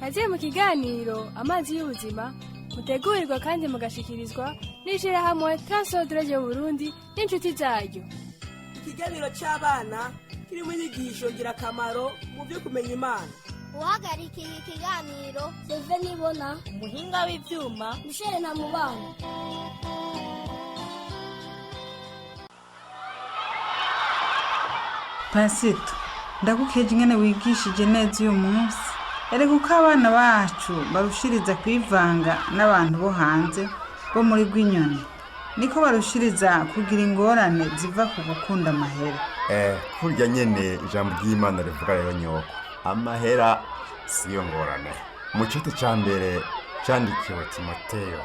kaze mu kiganiro amazi y'ubuzima mutegurirwa kandi mugashikirizwa n'ishirahamwe Transodre yo Burundi n'inshuti zaryo. Ikiganiro cy'abana kirimo inyigisho ngirakamaro mu byo kumenya Imana. Uhagarikiye ikiganiro Seve Nibona, umuhinga w'ivyuma Mishere na Mubano. Pasito, ndagukeje ingene wigishije neza uyu munsi. Erega uko abana bacu barushiriza kwivanga n'abantu bo hanze bo muri Rwinyoni, niko barushiriza kugira ingorane ziva ku gukunda amahera. Kurya nyene ijambo ry'Imana rivuga rero nyoko, amahera siyo ngorane. Mu cete ca mbere candikiwe Timoteyo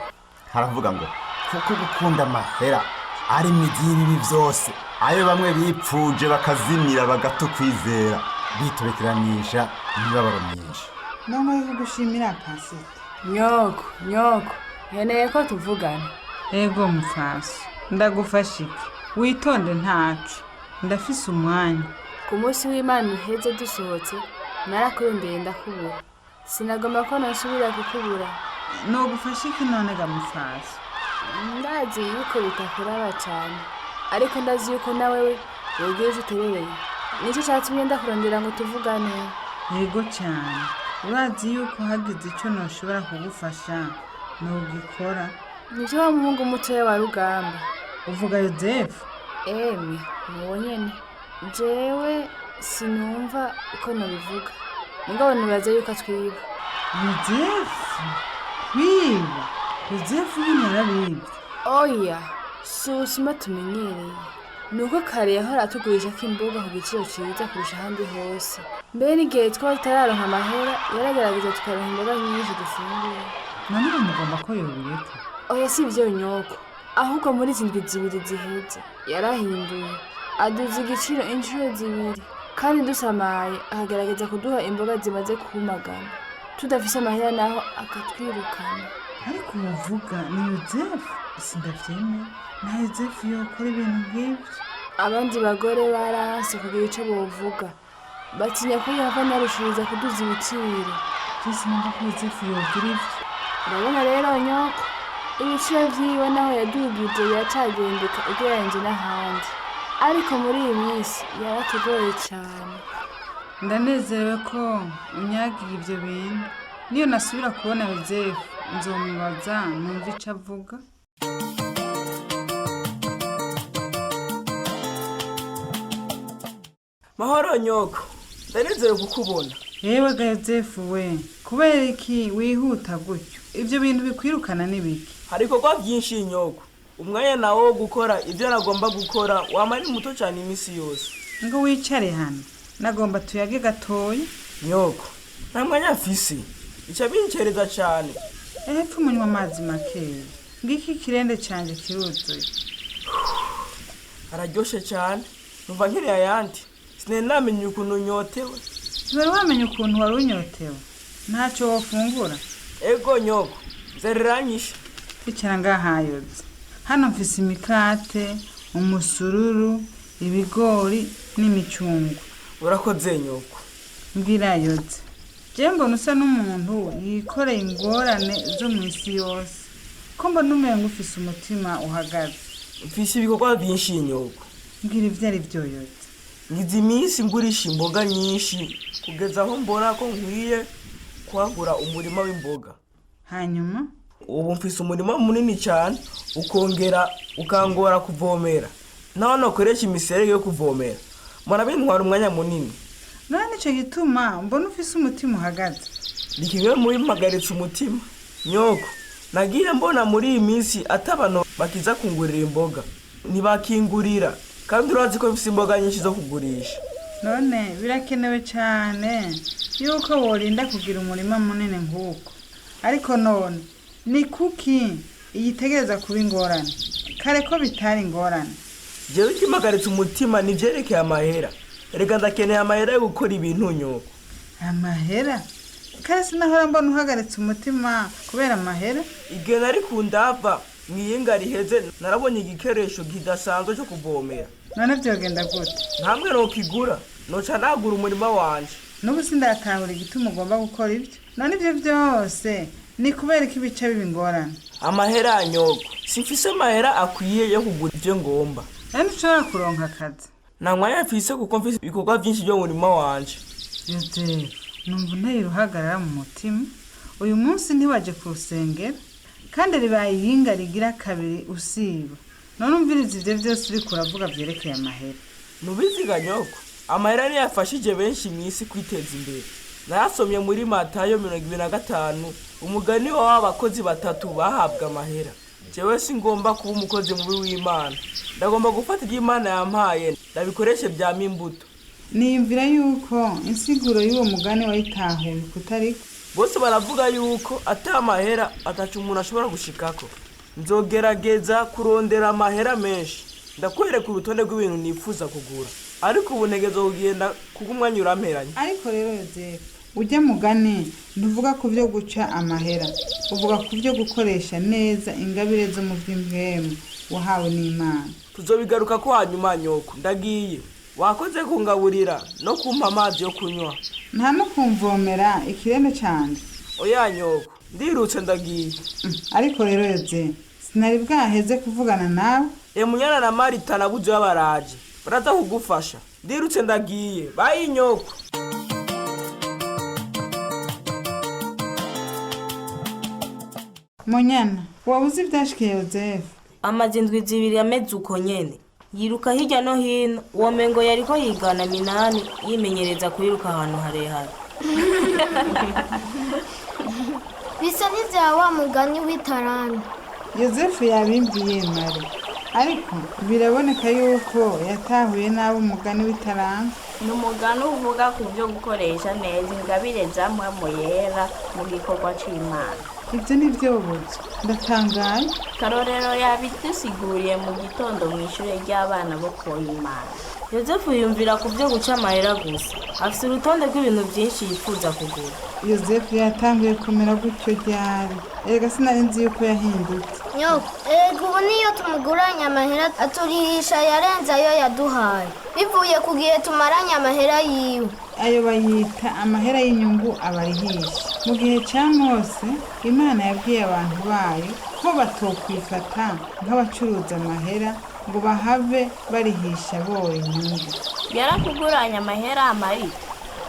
haravuga ngo kuko gukunda amahera ari imizi y'ibibi vyose, ayo bamwe bipfuje bakazimira bagato kwizera bitobekeranisha imibabaro myinshi. Nongo yo gushimira Pasito. Nyoko, nkeneye ko tuvugana. Ego mufasi, ndagufashike. Witonde ntacu. Ndafise umwanya. Ku munsi w'Imana uheze dusohotse, narakurondeye ndakubura. Sinagomba ko nasubira kukubura. No gufashike none ga mufasi. Ndazi yuko bitakuraba cyane, ariko ndazi yuko nawewe wegeje uterereye. Nicyo cyatumye ndakurondera ngo tuvugane. Yego cyane. Urazi yuko hagize icyo noshobora kugufasha nogikora. Nivyo wa muhungu mutoya wa Rugamba. Uvuga Yozefu? Emi, nuwo nyene. Jewe sinumva uko nabivuga. Mugabo nibaza yuko atwiba. Yozefu? Kwiba? Yozefu nyine yarabibye. Oya, susuma tumenyereye. Nuko kare yahora atugurisha ko imboga ku giciro ciza kurusha ahandi hose. Mbere n'igihe twaba tutararonka amahera, yaragerageza tukaronka imboga nyinshi dufunguye. None mugomba ko yobireka? Oya si ivyo nyoko, ahubwo muri izi ndwi zibiri ziheze yarahinduye, aduza igiciro inshuro zibiri, kandi dusamaye akagerageza kuduha imboga zimaze kumagana. Tudafise amahera naho akatwirukana. Ariko uvuga ni Yozefu? Sindavyemera. Na Yozefu yokora ibintu nk'ivyo? Abandi bagore baranse kugira ico bovuga, batinya ko yava narushiriza kuduza ibiciro. Jesi namba ko Yozefu yogira ivyo. Urabona rero nyoko, ibiciro vyiwe naho yadugije biracagendeka ugereranyije n'ahandi, ariko muri iyi minsi yaratugoye cane. Ndanezerewe ko unyagiye ivyo bintu. Niyo nasubira kubona Yozefu nzomubaza numva ico avuga. Mahoro nyoko, ndanezerewe kukubona. Yewe ga Yozefu we, kubera iki wihuta gutyo? Ivyo bintu bikwirukana n'ibiki? Hari ibikorwa byinshi nyoko. Umwanya nawo wo gukora ibyo nagomba gukora wamari muto cyane imisi yose. Ngo wicare hano, nagomba tuyage gatoya. Nyoko, nta mwanya mfise. Ica bincereza cyane. Epfo munywa amazi makeya. Ngiki kirende canje kiruzuye. Araryoshe cyane. Numva nkiriye ayandi. Sinenamenye ukuntu nyotewe. Wari wamenye ukuntu wari unyotewe? Ntacyo wofungura? Ego nyoko, zereranyisha. Icara ngaha Yoze. Hano mfise imikate, umusururu, ibigori n'imicungwe. Urakoze nyoko. Mbwira Yoze. Je mbona usa n'umuntu yikoreye ingorane zo mu isi yose. Ko mbona umengo ufise umutima uhagaze. Mfise ibikorwa byinshi nyoko. Mbwira ivyo ari byo Yoze. Ngize iminsi ngurisha imboga nyinshi kugeza aho mbona ko nkwiye kwagura umurima w'imboga. Hanyuma ubu mfise umurima munini cyane ukongera ukangora kuvomera. Naho nakoresha imiserege yo kuvomera. Mara bintwara umwanya munini. None nico gituma mbona ufise umutima uhagaze. Nikimwe muri mpagaritse umutima. Nyoko, nagiye mbona muri iyi minsi atabano bakiza kungurira imboga. Ntibakingurira. Kandi urazi ko mfise imboga nyinshi zo kugurisha. None birakenewe cyane yuko worinda kugira umurima munini nk'uko. Ariko none ni kuki iyitegereza kuba ingorane? Kare ko bitari ingorane. Jewe kimagaritse umutima nivyerekeye amahera. Rega ndakeneye amahera yo gukora ibintu nyoko. Amahera? Kare sinahora mbona uhagaritse umutima kubera amahera? Igihe nari kundava mwiyinga riheze narabonye igikeresho kidasanzwe cyo kuvomera. None vyogenda gute? Ntamwe no kigura, noca nagura umurima wanje. n'ubu sindatahura igituma ugomba gukora ibyo none ibyo byose ni kubera ko ibice biba ingorane. Amahera ya nyoko simfise amahera akwiye yo kugura ibyo ngomba. Ntushobora kuronka akazi. Nta mwanya mfise kuko mfise ibikorwa byinshi byo mu murima wanje. Yozefu numva unteye uruhagarara mu mutima. Uyu munsi ntiwaje ku rusengero kandi ribaye iyinga rigira kabiri usiba. None umviriza ibyo byose uri kuravuga byerekeye amahera. Nubiziga nyoko, amahera niyo yafashije benshi mu isi kwiteza imbere. Narasomye muri Matayo 25 umugani w'abakozi batatu bahabwa amahera. Jewe singomba kuba umukozi mubi w'Imana. Ndagomba gufata iby'Imana yampaye ndabikoreshe bya mimbuto. Niyumvira yuko insiguro y'uwo mugani wayitahuye kutariko. Bose baravuga yuko atamahera atacu umuntu ashobora gushikako. Nzogerageza kurondera amahera menshi. Ndakwereka urutonde rw'ibintu nifuza kugura. Ariko ubu ntegezo kugenda kugumwanya uramperanye. Ariko rero Yozefu ujya mugani ntuvuga ku byo guca amahera. Uvuga ku byo gukoresha neza ingabire zo mu by'impwemu wahawe n'Imana. Tuzobigaruka ko hanyuma nyoko. Ndagiye. Wakoze kungaburira no kumpa amazi yo kunywa. Nta no kumvomera ikireme cyane. Oya nyoko. Ndirutse ndagiye. Ariko rero Yozefu sinari bwaheze kuvugana nawe. Munyana na Marita nabuze babaraje. Baraza kugufasha. Ndirutse ndagiye. Bayi nyoko. Munyana, wabuze ibyashikiye Yozefu? Amazi indwi zibiri ameze uko nyene. Yiruka hirya no hino, uwo mengo yariko yigana minani yimenyereza kwiruka ahantu harehare. bisa n'ivya wa mugani w'itarani. Yozefu yabimbiye Mari, ariko biraboneka yuko yatahuye n'abo umugani w'itarani. Ni umugani uvuga ku byo gukoresha neza ingabire zamwe mu yera mu gikorwa c'Imana. Ibyo ni byo buzi. Ndatangaye. Karorero yabidusiguriye mu gitondo mu ishure ry'abana bo ku Imana. Yozefu yumvira ku byo guca amahera gusa. Afise urutonde rw'ibintu byinshi yifuza kugura. Yozefu yatanguye kumera gutyo ryari. Erega sinari nzi yuko yahindutse. Nyoko, ubu niyo tumuguranye amahera aturihisha yarenze ayo yaduhaye. Bivuye ku gihe tumaranye amahera yiwe. Ayo bayita amahera y'inyungu abarihisha. Mu gihe cya Mose, Imana yabwiye abantu bayo ko batokwifata nk'abacuruza amahera ngo bahave barihisha bora inyungu. Yarakuguranye amahera Marita.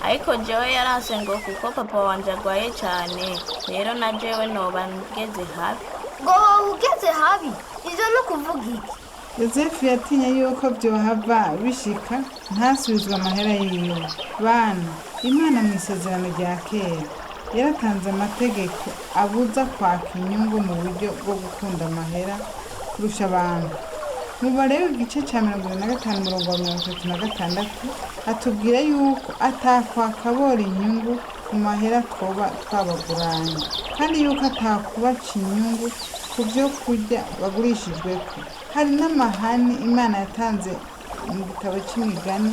Ariko jewe yaranse ngo kuko papa wanje agwaye cyane. Rero na jewe noba ngeze habi. Ngo ugeze habi? Ivyo no kuvuga iki? Yozefu yatinye yuko byohava bishika ntasubizwe amahera yiwe. Bana, Imana mu isezerano rya kera yaratanze amategeko abuza kwaka inyungu mu buryo bwo gukunda amahera kurusha abantu. Mubarebe igice cya 25:36 atubwira yuko atakwakabora inyungu ku mahera twoba twabaguranye, kandi yuko atakubaca inyungu ku byo kurya bagurishijweko. Hari n'amahani Imana yatanze mu gitabo cy'imigani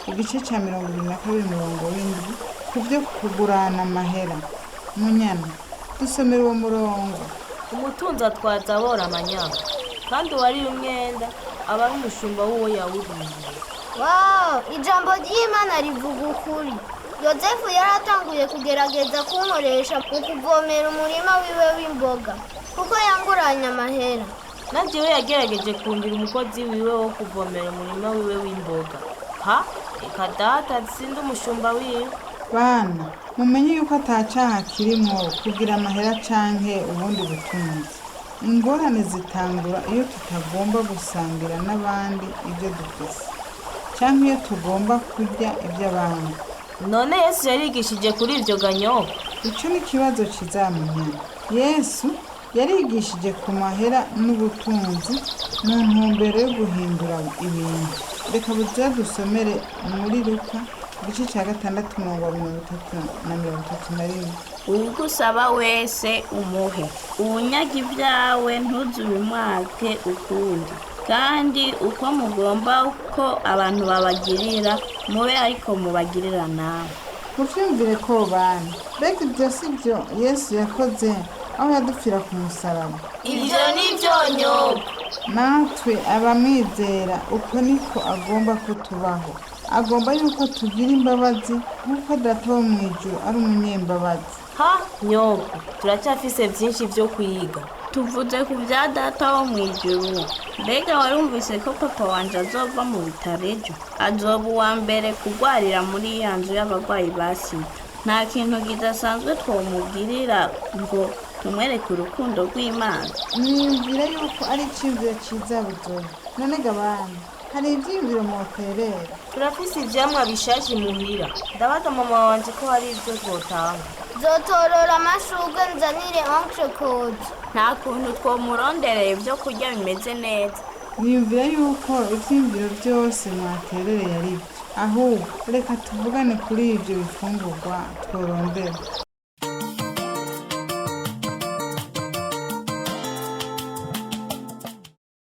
igice cya 22:7 ku byo kugurana amahera. Munyana, dusomera uwo murongo. Umutunzi atwaza abora amanyama, kandi uwari umwenda aba ari umushumba w'uwo yawuriye. Wow, ijambo ry'Imana rivuga ukuri. Yozefu yaratanguye kugerageza kunkoresha mu kuvomera umurima wiwe w'imboga kuko yanguranye amahera. Najewe yagerageje kundira umukozi wiwe wo kuvomera umurima wiwe w'imboga. Ha, eka data sindi umushumba wiwe. Bana, mumenye yuko atacaha kirimo kugira amahera canke ubundi butunzi. Ingorane zitangura iyo tutagomba gusangira n'abandi ibyo dufise, canke iyo tugomba kurya iby'abandi. None Yesu yarigishije kuri ibyo ganyoko? Ico ni ikibazo kizamunyana. Yesu yarigishije ku mahera n'ubutunzi mu ntumbero yo guhindura ibintu. Reka buze dusomere muri Luka igice cya 6:33-31. Ugusaba wese umuhe. Unyaga ibyawe ntuzubimwake ukundi. Kandi uko mugomba uko abantu babagirira mube ariko mubagirira nawe. Muvyumvire ko bana. Mbega ibyo si byo Yesu yakoze aho yadupfira ku musaraba? Ibyo ni byo nyoko. Natwe abamwizera uko niko agomba ko tubaho. agomba yuko tugira imbabazi nk'uko data wo mu ijuru ari umunyembabazi. ha nyoko turacyafise byinshi byo kwiga. tuvuze ku bya data wo mu ijuru, mbega warumvise ko papa wanje azova mu bitaro ejo? Azoba uwa mbere kugwarira muri ya nzu y'abarwayi ba sida. Nta kintu kidasanzwe twomugirira ngo tumwereke urukundo rw'Imana. Niyumvira yuko ari icyumviro cyiza buzoya. None gabana hari ibyiyumviro mwoterera. turafise ivyamwa bishaje imuhira. ndabaza mama wanje ko hari ibyo twotanga. Zotorora amashurwe nzanire oncle Code. Nta kuntu twomurondereye ibyo kurya bimeze neza. Niyumvira yuko ibyiyumviro byose mwaterereye ari byo. Ahubwo reka tuvugane kuri ibyo bifungurwa tworondera.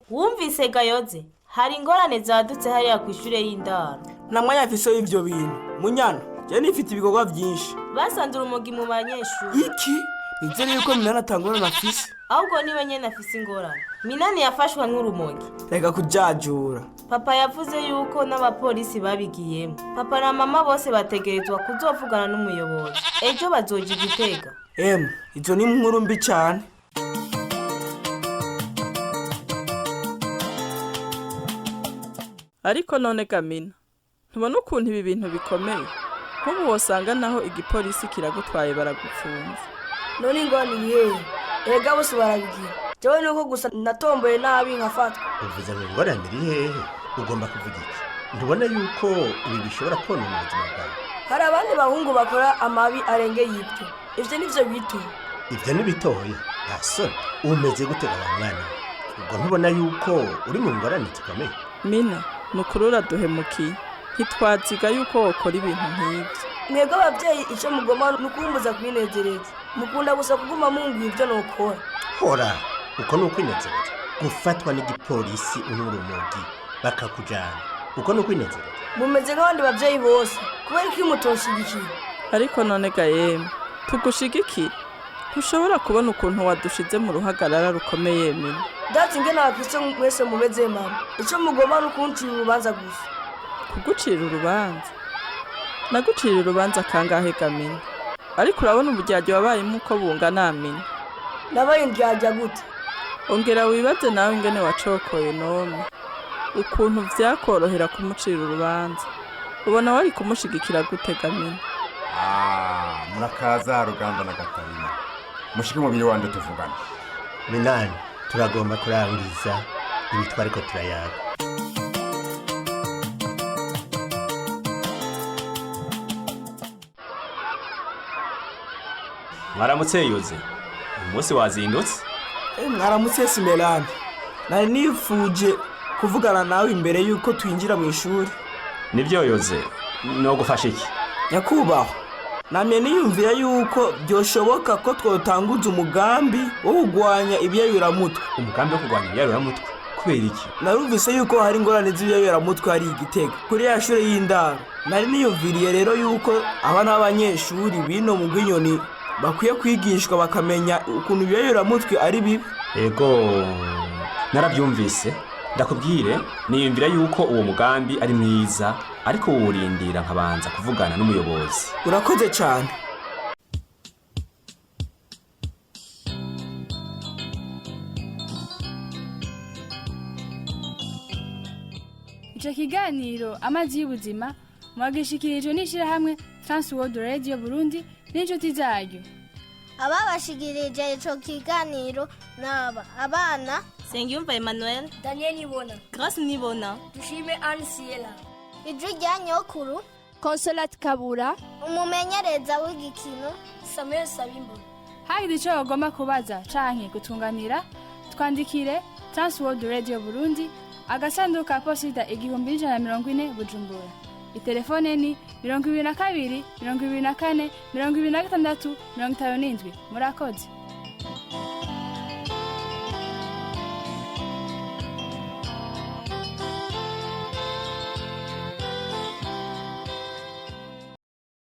wumvise gayoze hari ingorane zadutse hariya ku ishure y'indaro. nta mwanya afise w'ivyo bintu munyana. Je nifite ibikorwa byinshi. basanze urumogi mu banyeshuri. Iki nizere yuko Minani atangorana afise. ahubwo niwe nyene afise ingorane. Minani yafashwe nk'urumogi. Reka kujajura. papa yavuze yuko n'abapolisi babigiyemo. papa na mama bose bategerezwa kuzovugana n'umuyobozi. ejo bazoja Igitega. Izo ni inkuru mbi cyane. ariko none Gamina ntubona ukuntu ibi bintu bikomeye nk'ubu wosanga naho igipolisi kiragutwaye baragupfunze. none ingwani yewe erega bose barabigira. jewe nuko gusa natomboye nabi nkafatwa. uvuze ngo ingorane iri hehe? ugomba kuvuga iki? ntubona yuko ibi bishobora konona ubuzima bwawe? hari abandi bahungu bakora amabi arengeye ibyo. ivyo nivyo bito. ibyo ni bitoya gasore. umeze gutega wa mwana? ubwo ntubona yuko uri mu ngorane zikomeye? Mina nukuri uraduhemukiye. ntitwaziga yuko wokora ibintu nk'ibyo. mwebwe ababyeyi icyo mugomba ni ukumbuza kwinezereza. mukunda gusa kuguma munguye ibyo nukora. hora uko ni ukwinezereza? gufatwa n'igipolisi urumogi bakakujyana uko ni ukwinezereza? mumeze nk'abandi babyeyi bose kubera ko iyo mutoshigikiye. ariko none gayeme tugushigikire. ntushobora kubona ukuntu wadushize mu ruhagarara rukomeye Mina. dati nge nabakristo mwese mumeze mama. icyo mugomba ni ukuncira urubanza gusa. kugucira urubanza? nagucira urubanza kangahe Gamina? ariko urabona uburyarya wabayemo uko bungana Mina. nabaye ndyarya gute? ongera wibaze nawe ingene wacokoye none ukuntu vyakorohera kumucira urubanza. ubona wari kumushigikira gute Gamina? Murakaza Ruganda na Gatarina. Mushike mubiri wanje tuvugana. Minani turagomba kurangiriza ibi twariko turayaga. mwaramutse yoze. umunsi wazindutse? Mwaramutse Simelani. nari nifuje kuvugana nawe imbere yuko twinjira mu ishuri. nibyo yoze, no gufasha iki? nyakubahwa, namye niyumvira yuko byoshoboka ko twotanguza umugambi wo kugwanya ibyayuramutwe. umugambi wo kugwanya ibyayuramutwe? kubera iki? narumvise yuko hari ingorane z'ibyayuramutwe hari Igitega kuri ya shure y'indaro. nari niyumviriye rero yuko abana b'abanyeshuri bino mu Rwinyoni bakwiye kwigishwa bakamenya ukuntu ibyayuramutwe ari bibi. ego narabyumvise. ndakubwire niyumvira yuko uwo mugambi ari mwiza, ariko uwurindira nkabanza kuvugana n'umuyobozi. urakoze cyane. Ico kiganiro amazi y'ubuzima mwagishikirijwe n'ishirahamwe Transworld Radio Burundi n'inshuti zaryo. Ababashigirije ico kiganiro naba abana Sengiyumva Emmanuel, Daniel Nibona, Grace Nibona, Dushime Anne Siela, ijwi rya nyokuru Consolate Kabura, umumenyereza w'igikino Samuel Sabimbo. hagize ico bagomba kubaza canke gutunganira twandikire Transworld Radio Burundi agasanduku ka posita 1140 Bujumbura. Itelefone ni 22 24 26 57. Murakoze.